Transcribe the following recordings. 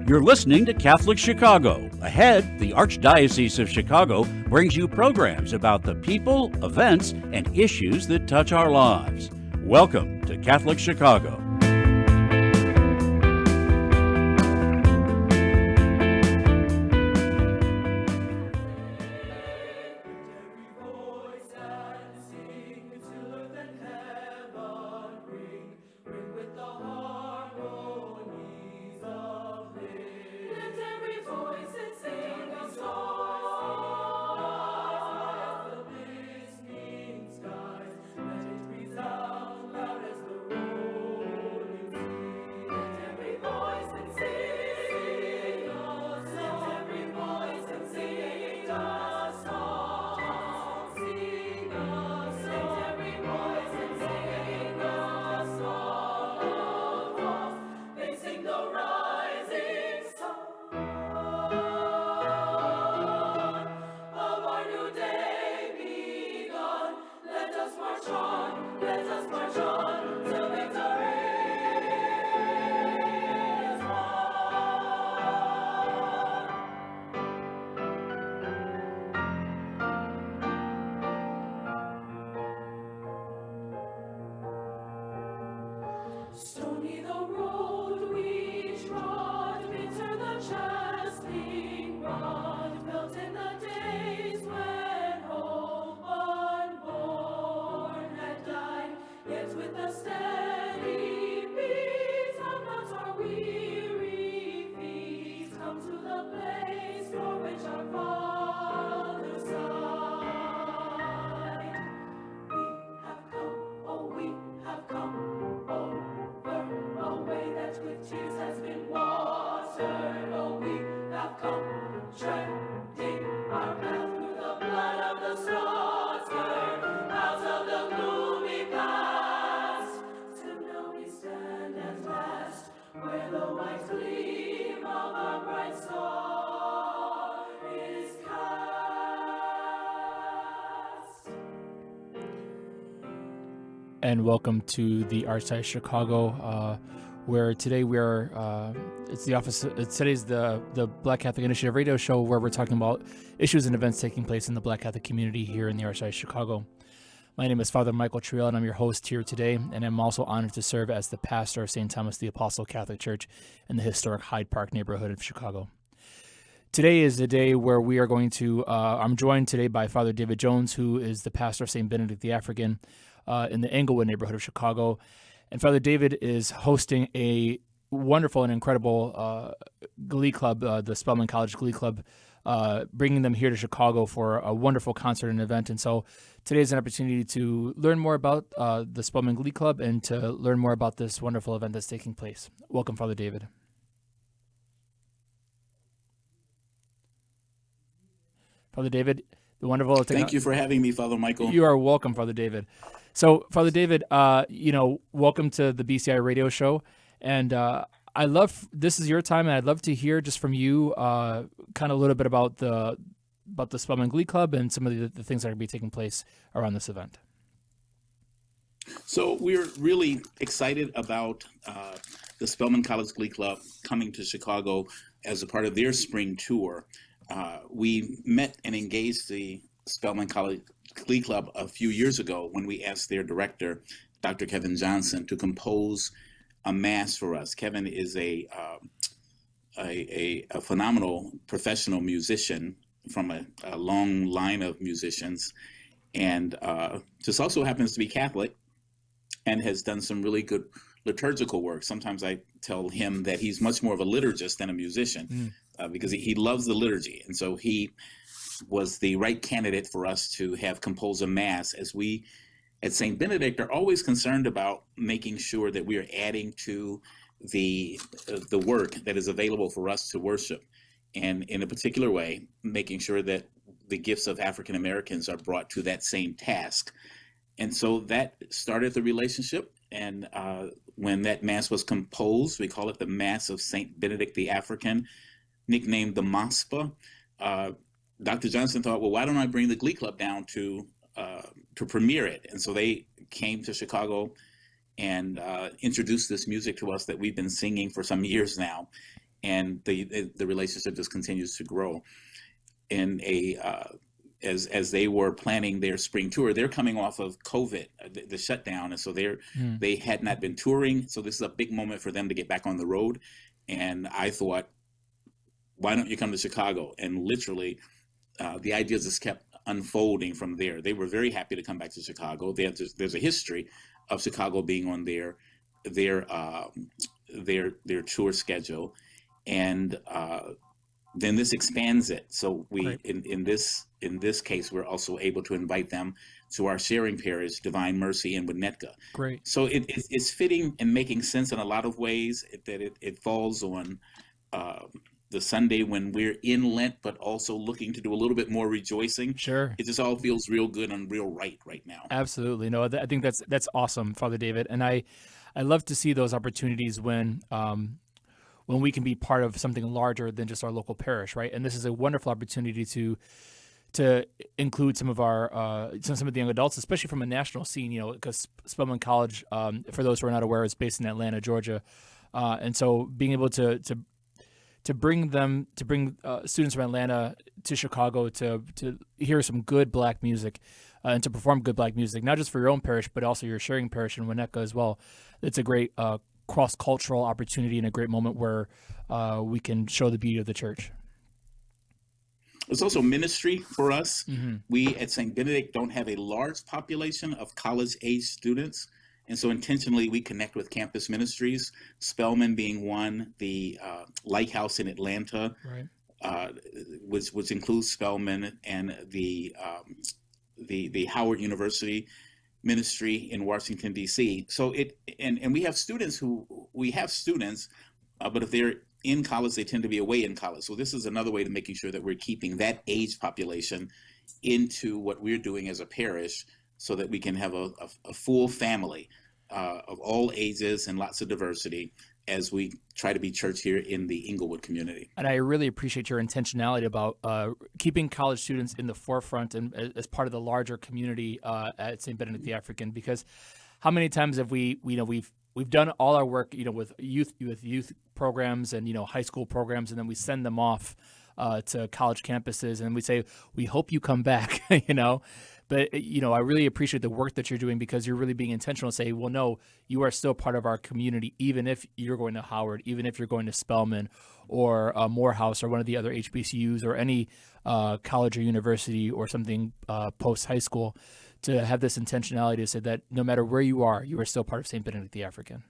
You're listening to Catholic Chicago. Ahead, the Archdiocese of Chicago brings you programs about the people, events, and issues that touch our lives. Welcome to Catholic Chicago. Stony the road we trod, bitter the chastening rod, felt in the days when hope unborn had died. Yet with a steady beat of not our weary feet, come to the place for which our fathers sighed. We have come, oh we have come, a way that with tears has been watered. Oh, we have come, treading our path through the blood of the slaughtered, out of the gloomy past, till now we stand at last, where the white gleam of our bright star is cast. And welcome to the Archdiocese of Chicago, where today we are. Today's the Black Catholic Initiative radio show, where we're talking about issues and events taking place in the Black Catholic community here in the Archdiocese of Chicago. My name is Father Michael Triel, and I'm your host here today. And I'm also honored to serve as the pastor of St. Thomas the Apostle Catholic Church in the historic Hyde Park neighborhood of Chicago. Today is the day where we are going to. I'm joined today by Father David Jones, who is the pastor of St. Benedict the African in the Englewood neighborhood of Chicago. And Father David is hosting a wonderful and incredible glee club, the Spelman College Glee Club, bringing them here to Chicago for a wonderful concert and event. And so today is an opportunity to learn more about the Spelman Glee Club and to learn more about this wonderful event that's taking place. Welcome, Father David. Father David, the wonderful... Thank you for having me, Father Michael. You are welcome, Father David. So, Father David, welcome to the BCI radio show. And this is your time, and I'd love to hear just from you kind of a little bit about the Spelman Glee Club and some of the things that are going to be taking place around this event. So we're really excited about the Spelman College Glee Club coming to Chicago as a part of their spring tour. We met and engaged the Spelman College Glee Club a few years ago when we asked their director, Dr. Kevin Johnson, to compose a mass for us. Kevin is a phenomenal professional musician from a long line of musicians, and just also happens to be Catholic and has done some really good liturgical work. Sometimes I tell him that he's much more of a liturgist than a musician because he loves the liturgy. And so he was the right candidate for us to have compose a mass, as we at St. Benedict are always concerned about making sure that we are adding to the work that is available for us to worship, and in a particular way, making sure that the gifts of African Americans are brought to that same task. And so that started the relationship. And when that mass was composed, we call it the Mass of St. Benedict the African, nicknamed the MASPA. Dr. Johnson thought, well, why don't I bring the Glee Club down to premiere it? And so they came to Chicago and introduced this music to us that we've been singing for some years now. and the relationship just continues to grow. In as they were planning their spring tour, they're coming off of COVID, the shutdown, and so they had not been touring. So this is a big moment for them to get back on the road. And I thought, why don't you come to Chicago? And literally, the ideas just kept unfolding from there. They were very happy to come back to Chicago. There's a history of Chicago being on their tour schedule, and then this expands it. So we in this case, we're also able to invite them to our sharing parish, Divine Mercy in Winnetka. Great. So it's fitting and making sense in a lot of ways that it falls on the Sunday when we're in Lent, but also looking to do a little bit more rejoicing. Sure. It just all feels real good and real right now. Absolutely. No, I think that's awesome, Father David. And I love to see those opportunities when we can be part of something larger than just our local parish, right? And this is a wonderful opportunity to include some of our some of the young adults, especially from a national scene, because Spelman College, for those who are not aware, is based in Atlanta, Georgia. And so being able to bring students from Atlanta to Chicago to hear some good Black music and to perform good Black music, not just for your own parish, but also your sharing parish in Winnetka as well. It's a great cross-cultural opportunity and a great moment where we can show the beauty of the church. It's also ministry for us. Mm-hmm. We at St. Benedict don't have a large population of college-age students. And so intentionally, we connect with campus ministries, Spelman being one, the Lighthouse in Atlanta, right, which includes Spelman, and the Howard University ministry in Washington, D.C. So we have students, but if they're in college, they tend to be away in college. So this is another way to making sure that we're keeping that age population into what we're doing as a parish, so that we can have a full family of all ages and lots of diversity as we try to be church here in the Inglewood community. And I really appreciate your intentionality about keeping college students in the forefront and as part of the larger community at St. Benedict the African, because how many times have we've done all our work, with youth programs and, high school programs, and then we send them off to college campuses and we say, we hope you come back, But, I really appreciate the work that you're doing, because you're really being intentional to say, well, no, you are still part of our community, even if you're going to Howard, even if you're going to Spelman or Morehouse or one of the other HBCUs or any college or university or something post-high school, to have this intentionality to say that no matter where you are still part of St. Benedict the African.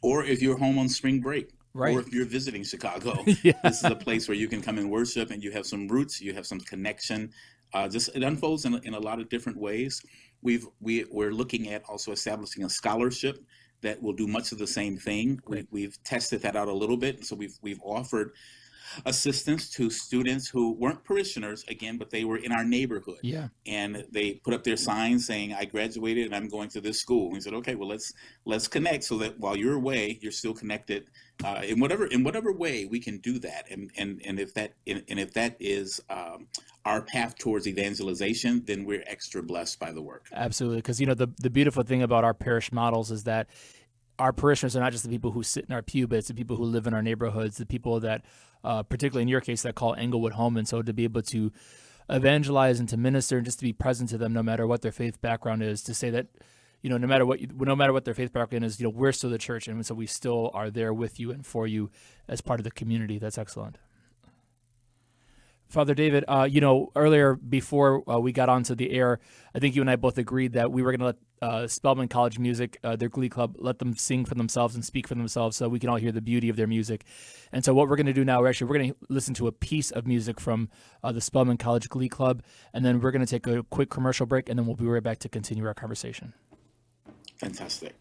Or if you're home on spring break. Right. Or if you're visiting Chicago, Yeah. This is a place where you can come and worship, and you have some roots, you have some connection. It unfolds in a lot of different ways. We're looking at also establishing a scholarship that will do much of the same thing. We've tested that out a little bit, so we've offered assistance to students who weren't parishioners, again, but they were in our neighborhood. Yeah. And they put up their signs saying, I graduated and I'm going to this school. And we said, okay, well, let's connect so that while you're away, you're still connected in whatever way we can do that. And if that is our path towards evangelization, then we're extra blessed by the work. Absolutely. Because, the beautiful thing about our parish models is that our parishioners are not just the people who sit in our pew, but it's the people who live in our neighborhoods, the people that, particularly in your case, that call Englewood home. And so to be able to evangelize and to minister and just to be present to them, no matter what their faith background is, to say that, no matter what their faith background is, we're still the church. And so we still are there with you and for you as part of the community. That's excellent. Father David, earlier before we got onto the air, I think you and I both agreed that we were going to let Spelman College Music, their Glee Club, let them sing for themselves and speak for themselves so we can all hear the beauty of their music. And so what we're going to do now, we're going to listen to a piece of music from the Spelman College Glee Club, and then we're going to take a quick commercial break, and then we'll be right back to continue our conversation. Fantastic.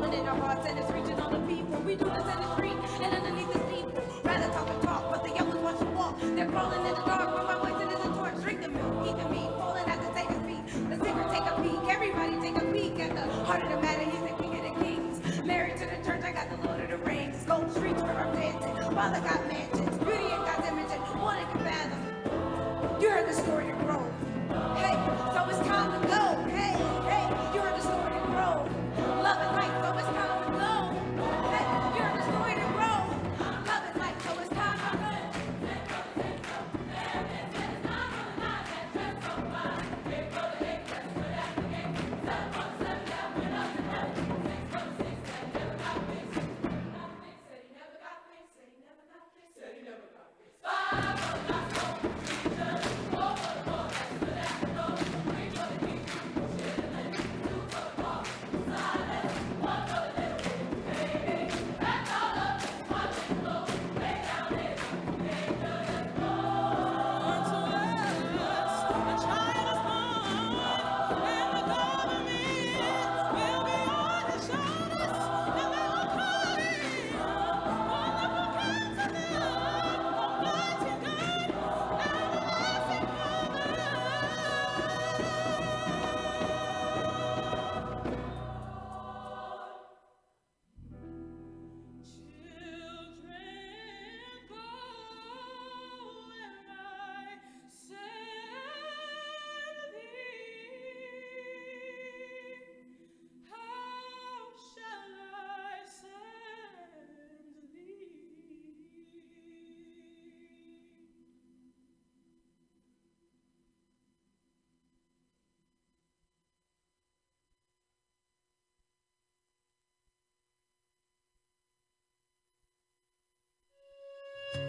falling in our hearts and it's reaching on the people. We do this in the street and underneath the people. Rather talk and talk, but the young ones watch and walk. They're crawling in the dark, but my voice is a torch. Drink the milk, eat the meat, falling at the Savior's feet. The secret, take a peek, everybody take a peek at the heart of the matter. He's the King of the Kings. Married to the church, I got the Lord of the Rings. Gold streets where I'm dancing. Father got mansions, beauty in God's image, and one can fathom. You heard the story of growth. Hey, so it's time to go. Hey, hey, you heard the story of growth. Love and light, so it's time to go. Hey, you heard the story of growth. Love and light, so it's time to go.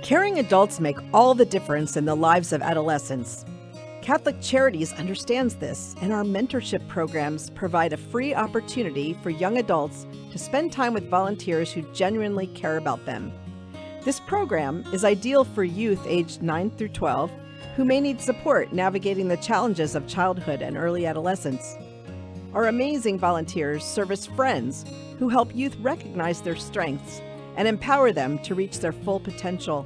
Caring adults make all the difference in the lives of adolescents. Catholic Charities understands this, and our mentorship programs provide a free opportunity for young adults to spend time with volunteers who genuinely care about them. This program is ideal for youth aged 9 through 12 who may need support navigating the challenges of childhood and early adolescence. Our amazing volunteers serve as friends who help youth recognize their strengths and empower them to reach their full potential.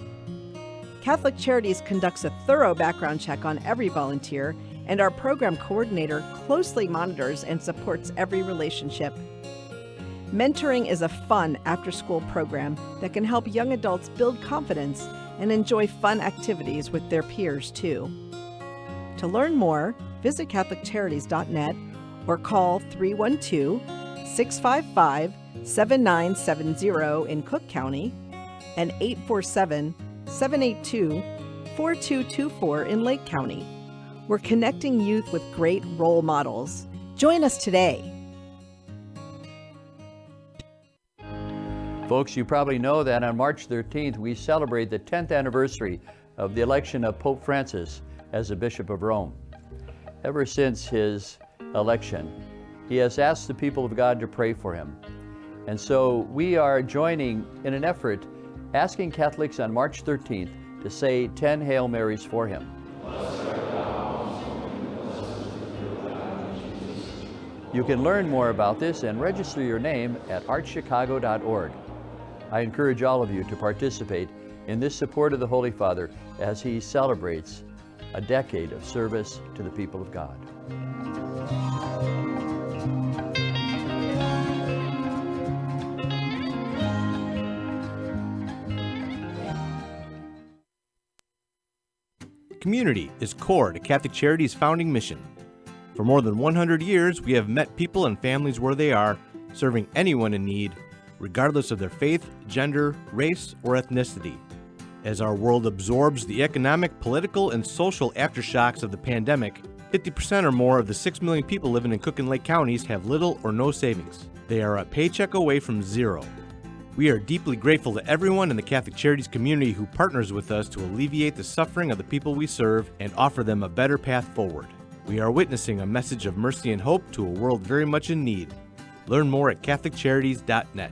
Catholic Charities conducts a thorough background check on every volunteer, and our program coordinator closely monitors and supports every relationship. Mentoring is a fun after-school program that can help young adults build confidence and enjoy fun activities with their peers, too. To learn more, visit CatholicCharities.net or call 312-655-7970 in Cook County and 847-782-4224 in Lake County. We're connecting youth with great role models. Join us today. Folks, you probably know that on March 13th, we celebrate the 10th anniversary of the election of Pope Francis as the Bishop of Rome. Ever since his election, he has asked the people of God to pray for him. And so we are joining in an effort asking Catholics on March 13th to say 10 Hail Marys for him. You can learn more about this and register your name at archchicago.org. I encourage all of you to participate in this support of the Holy Father as he celebrates a decade of service to the people of God. Community is core to Catholic Charities' founding mission. For more than 100 years, we have met people and families where they are, serving anyone in need, regardless of their faith, gender, race, or ethnicity. As our world absorbs the economic, political, and social aftershocks of the pandemic, 50% or more of the 6 million people living in Cook and Lake counties have little or no savings. They are a paycheck away from zero. We are deeply grateful to everyone in the Catholic Charities community who partners with us to alleviate the suffering of the people we serve and offer them a better path forward. We are witnessing a message of mercy and hope to a world very much in need. Learn more at CatholicCharities.net.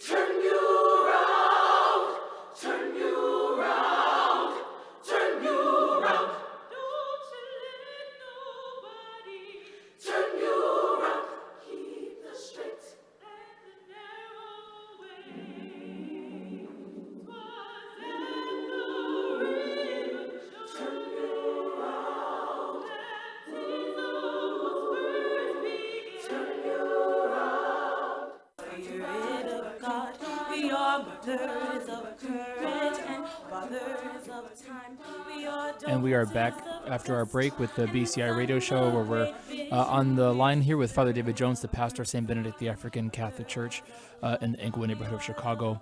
turn you around, turn you around, turn you around. Don't you let nobody turn you around. Keep the straight and the narrow way. 'Twas at the river turn you around. Baptism was first begun. Turn you around. Spirit of God, we are mothers of courage and fathers of time. And we are back after our break with the BCI radio show, where we're on the line here with Father David Jones, the pastor of St. Benedict the African Catholic Church in the Inglewood neighborhood of Chicago.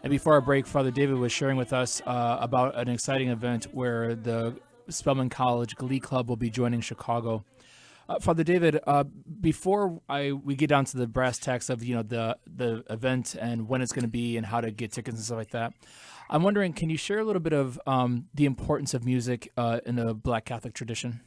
And before our break, Father David was sharing with us about an exciting event where the Spelman College Glee Club will be joining Chicago. Father David, before we get down to the brass tacks of the event and when it's going to be and how to get tickets and stuff like that, I'm wondering, can you share a little bit of the importance of music in the Black Catholic tradition?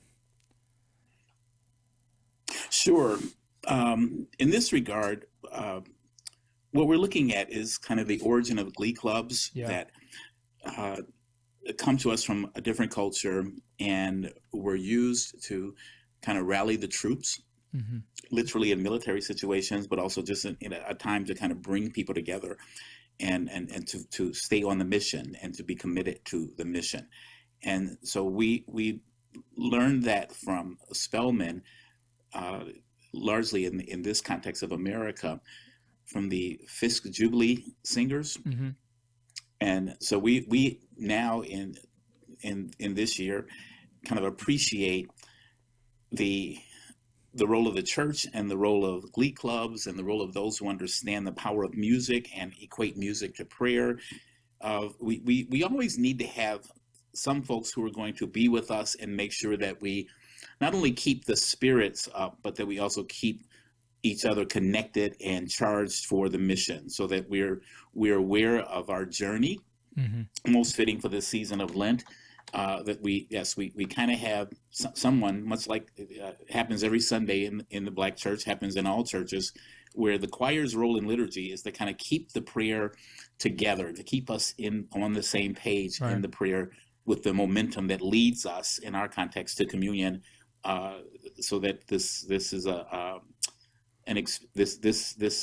Sure. In this regard, what we're looking at is kind of the origin of glee clubs that come to us from a different culture and were used to kind of rally the troops, literally in military situations, but also just in a time to kind of bring people together and to stay on the mission and to be committed to the mission. And so we learned that from Spelman, largely in this context of America, from the Fisk Jubilee singers. And so we now in this year kind of appreciate the role of the church and the role of glee clubs and the role of those who understand the power of music and equate music to prayer. We always need to have some folks who are going to be with us and make sure that we not only keep the spirits up, but that we also keep each other connected and charged for the mission, so that we're aware of our journey, most fitting for this season of Lent. That we kind of have someone, much like happens every Sunday in the Black church, happens in all churches, where the choir's role in liturgy is to kind of keep the prayer together, to keep us on the same page in the prayer, with the momentum that leads us in our context to communion, so that this is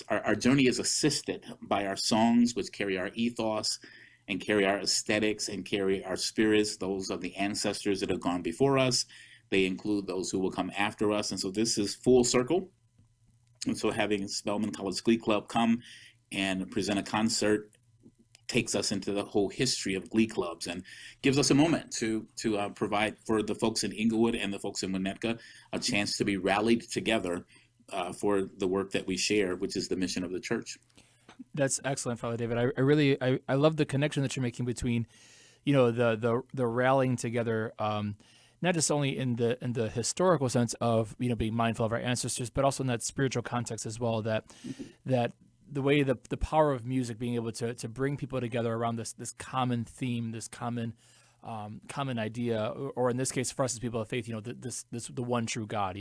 our journey is assisted by our songs, which carry our ethos and carry our aesthetics and carry our spirits, those of the ancestors that have gone before us. They include those who will come after us. And so this is full circle. And so having Spelman College Glee Club come and present a concert takes us into the whole history of glee clubs and gives us a moment to provide for the folks in Inglewood and the folks in Winnetka a chance to be rallied together for the work that we share, which is the mission of the church. That's excellent, Father David. I really love the connection that you're making between, the rallying together, not just only in the historical sense of being mindful of our ancestors, but also in that spiritual context as well. That the way the power of music being able to bring people together around this common theme, this common idea, or in this case for us as people of faith, the one true God,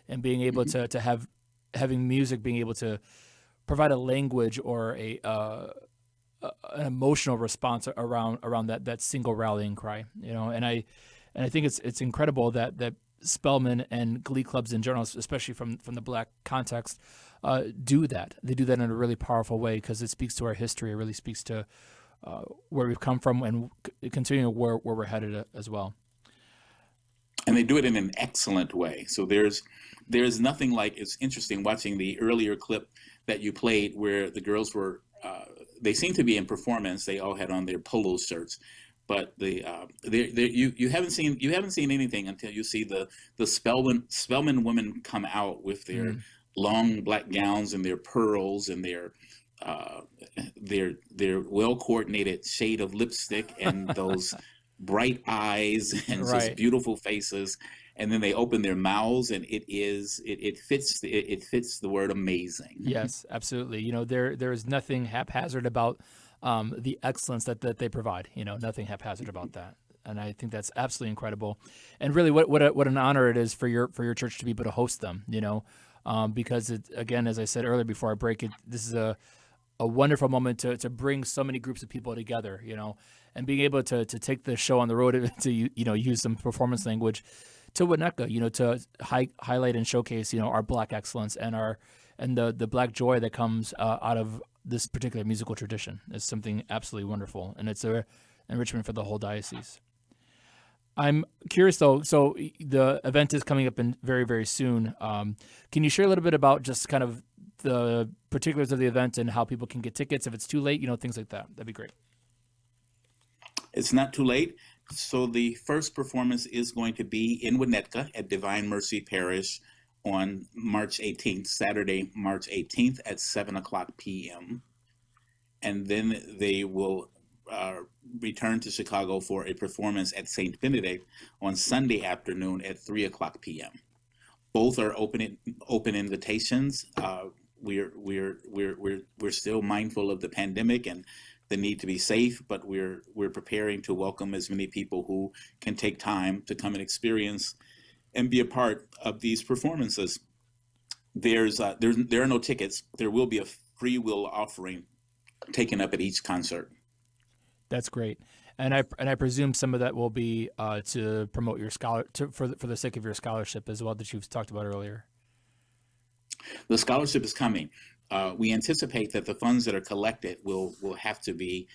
and being able to having music being able to provide a language or an emotional response around that single rallying cry, and I think it's incredible that Spelman and glee clubs in general, especially from the Black context, do that. They do that in a really powerful way because it speaks to our history. It really speaks to where we've come from and continuing where we're headed as well. And they do it in an excellent way. So there's nothing like, it's interesting watching the earlier clip that you played where the girls were, they seem to be in performance. They all had on their polo shirts, but you haven't seen anything until you see the Spelman women come out with their long black gowns and their pearls and their well coordinated shade of lipstick and those bright eyes and just beautiful faces, and then they open their mouths and it fits the word amazing. Yes, absolutely. There is nothing haphazard about the excellence that they provide. Nothing haphazard about that, and I think that's absolutely incredible. And really, what an honor it is for your church to be able to host them. Because it, again, as I said earlier before I break it, this is a wonderful moment to bring so many groups of people together, and being able to take the show on the road to use some performance language to Winnetka, to highlight and showcase our Black excellence and the Black joy that comes out of this particular musical tradition is something absolutely wonderful, and it's a enrichment for the whole diocese. I'm curious though, so the event is coming up in very, very soon. Can you share a little bit about just kind of the particulars of the event and how people can get tickets if it's too late, things like that? That'd be great. It's not too late. So the first performance is going to be in Winnetka at Divine Mercy Parish on March 18th, Saturday, March 18th at 7:00 p.m. And then they will return to Chicago for a performance at St. Benedict on Sunday afternoon at 3:00 p.m. Both are open invitations. We're still mindful of the pandemic and the need to be safe, but we're preparing to welcome as many people who can take time to come and experience and be a part of these performances. There are no tickets. There will be a free will offering taken up at each concert. That's great, and I presume some of that will be to promote your for the sake of your scholarship as well that you've talked about earlier. The scholarship is coming. We anticipate that the funds that are collected will have to be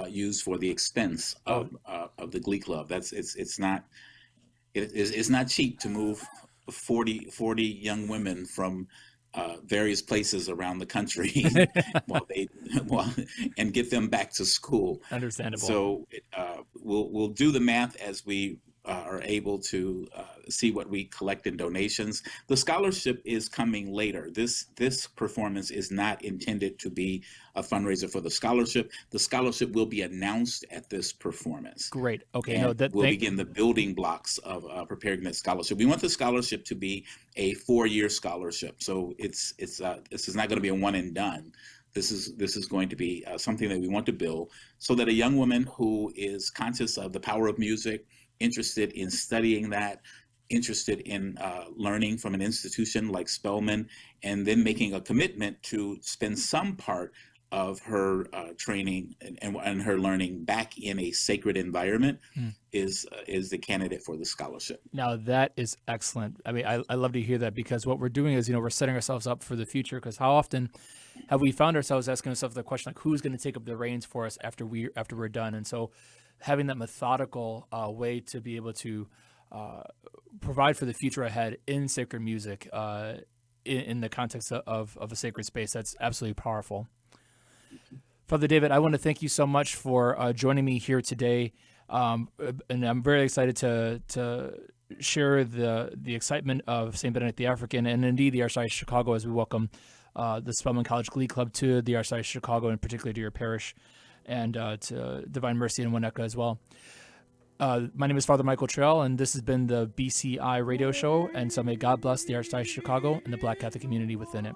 used for the expense of the Glee Club. It's not cheap to move 40 young women from various places around the country and get them back to school. Understandable. So we'll do the math as we are able to see what we collect in donations. The scholarship is coming later. This performance is not intended to be a fundraiser for the scholarship. The scholarship will be announced at this performance. Great. Okay. And we'll begin the building blocks of preparing that scholarship. We want the scholarship to be a 4-year scholarship. So this is not going to be a one and done. This is going to be something that we want to build so that a young woman who is conscious of the power of music, interested in studying that, interested in learning from an institution like Spelman, and then making a commitment to spend some part of her training and her learning back in a sacred environment is the candidate for the scholarship. Now that is excellent. I mean, I love to hear that, because what we're doing is, we're setting ourselves up for the future, because how often have we found ourselves asking ourselves the question, like, who's going to take up the reins for us after we're done? And so having that methodical way to be able to provide for the future ahead in sacred music in the context of a sacred space, that's absolutely powerful. Father David, I want to thank you so much for joining me here today, and I'm very excited to share the excitement of St. Benedict the African and indeed the Archdiocese of Chicago as we welcome the Spelman College Glee Club to the Archdiocese of Chicago, and particularly to your parish, and to Divine Mercy in Winnetka as well. My name is Father Michael Trail, and this has been the BCI radio show, and so may God bless the Archdiocese of Chicago and the Black Catholic community within it.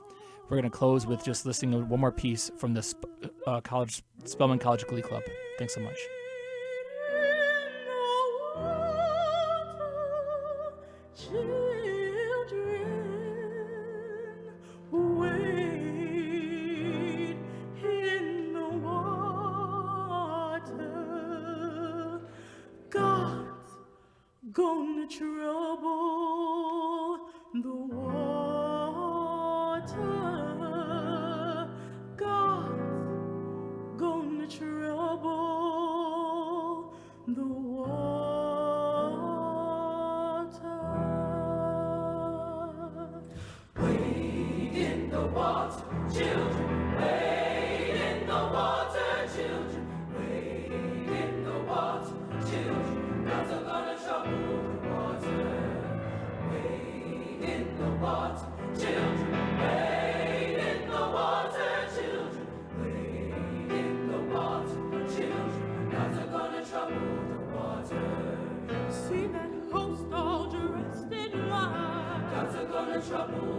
We're going to close with just listening to one more piece from the Spelman College Glee Club. Thanks so much. Gonna trouble the water. God's gonna trouble the water. Wade in the water, children. Wade in the water, children. Wade in the water, children. God's gonna trouble the water. Wade in the water, children. Wade in the water, children. Wade in the water, children. God's gonna trouble the water. See that host all dressed in white. God's gonna trouble